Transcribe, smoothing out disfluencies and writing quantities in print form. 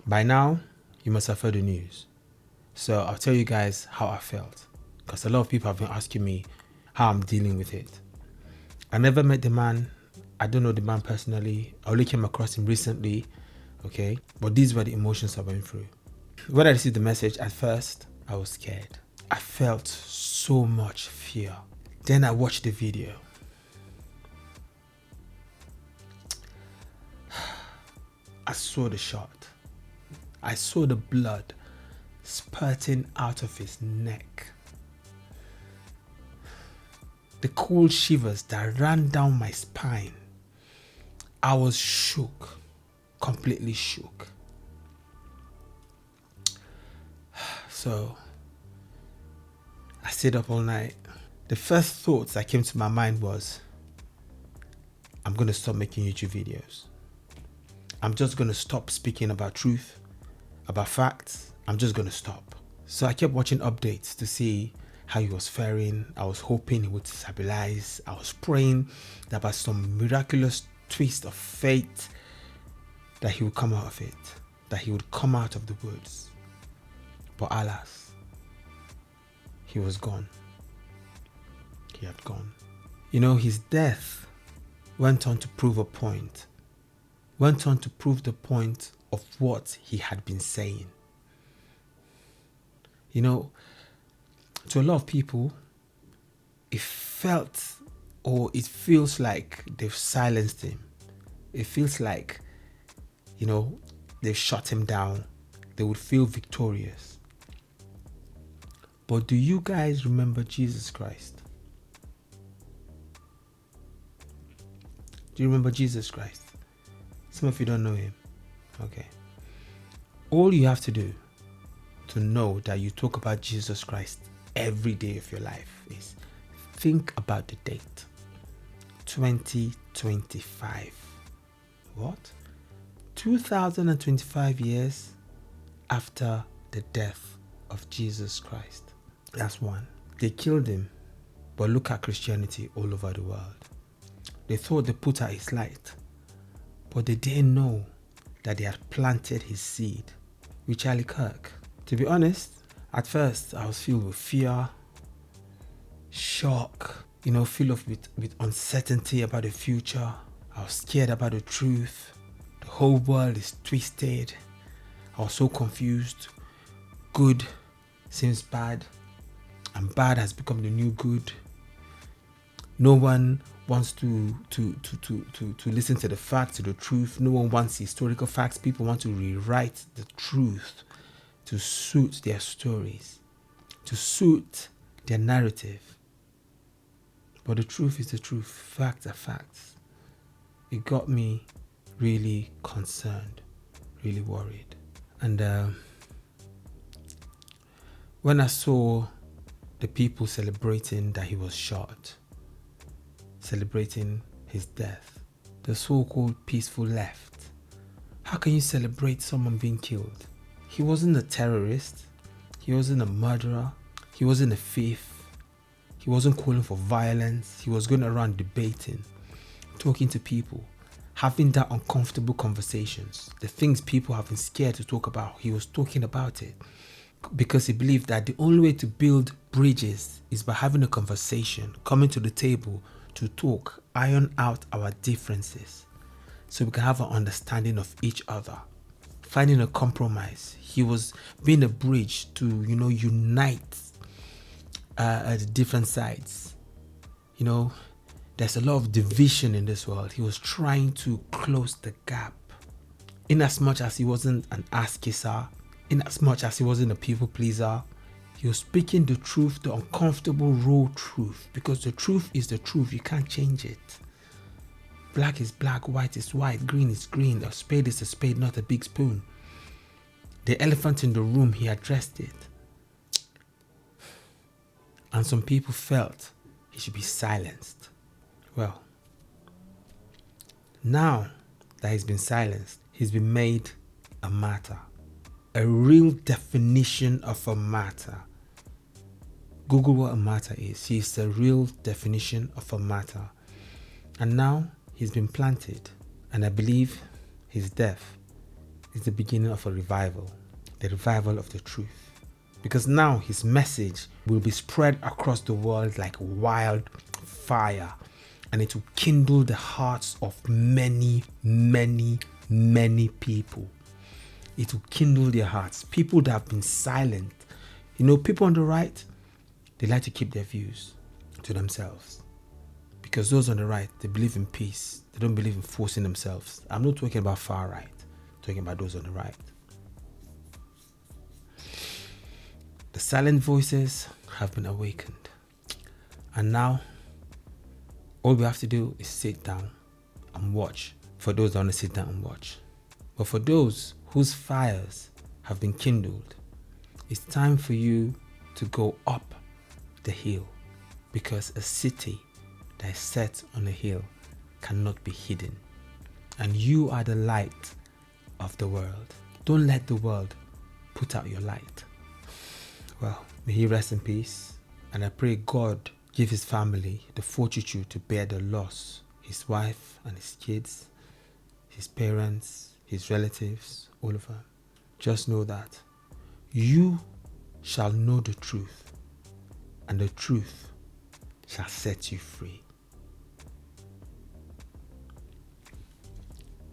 By now, you must have heard the news. So I'll tell you guys how I felt, because a lot of people have been asking me how I'm dealing with it. I never met the man. I don't know the man personally. I only came across him recently, okay? But these were the emotions I went through. When I received the message, at first, I was scared. I felt so much fear. Then I watched the video. I saw the shot. I saw the blood spurting out of his neck. The cold shivers that ran down my spine. I was shook, completely shook. So I stayed up all night. The first thoughts that came to my mind was, I'm going to stop making YouTube videos. I'm just going to stop speaking about truth, about facts. I'm just going to stop. So I kept watching updates to see how he was faring. I was hoping he would stabilize. I was praying that by some miraculous twist of fate that he would come out of it, that he would come out of the woods. But alas, he was gone. He had gone. You know, his death went on to prove a point. Went on to prove the point of what he had been saying. You know, to a lot of people, it felt or it feels like they've silenced him. It feels like, you know, they've shut him down. They would feel victorious. But do you guys remember Jesus Christ? Do you remember Jesus Christ? Some of you don't know him. Okay. All you have to do to know that you talk about Jesus Christ every day of your life is think about the date. 2025. What? 2025 years after the death of Jesus Christ. That's one. They killed him, but look at Christianity all over the world. They thought they put out his light, but they didn't know that they had planted his seed with Charlie Kirk. To be honest, at first I was filled with fear, shock, filled with uncertainty about the future. I was scared about the truth. The whole world is twisted. I was so confused. Good seems bad, and bad has become the new good. No one wants to listen to the facts, to the truth. No one wants historical facts. People want to rewrite the truth to suit their stories, to suit their narrative. But the truth is the truth. Facts are facts. It got me really concerned, really worried. And when I saw the people celebrating that he was shot, celebrating his death, the so-called peaceful left. How can you celebrate someone being killed? He wasn't a terrorist. He wasn't a murderer. He wasn't a thief. He wasn't calling for violence. He was going around debating, talking to people, having that uncomfortable conversations. The things people have been scared to talk about, he was talking about it. Because he believed that the only way to build bridges is by having a conversation, coming to the table to talk, iron out our differences so we can have an understanding of each other, finding a compromise. He was being a bridge to, unite the different sides. There's a lot of division in this world. He was trying to close the gap. In as much as he wasn't an ass kisser, in as much as he wasn't a people pleaser, he was speaking the truth, the uncomfortable, raw truth. Because the truth is the truth. You can't change it. Black is black, white is white, green is green. A spade is a spade, not a big spoon. The elephant in the room, he addressed it. And some people felt he should be silenced. Well, now that he's been silenced, he's been made a martyr. A real definition of a martyr. Google what a martyr is. He's the real definition of a martyr. And now he's been planted. And I believe his death is the beginning of a revival, the revival of the truth. Because now his message will be spread across the world like wildfire, and it will kindle the hearts of many, many, many people. It will kindle their hearts. People that have been silent. You know, people on the right, they like to keep their views to themselves. Because those on the right, they believe in peace. They don't believe in forcing themselves. I'm not talking about far right. I'm talking about those on the right. The silent voices have been awakened. And now, all we have to do is sit down and watch. For those that want to sit down and watch. But for those whose fires have been kindled, it's time for you to go up the hill. Because a city that is set on a hill cannot be hidden. And you are the light of the world. Don't let the world put out your light. Well, may he rest in peace. And I pray God give his family the fortitude to bear the loss. His wife and his kids, his parents, his relatives, all of them. Just know that you shall know the truth, and the truth shall set you free.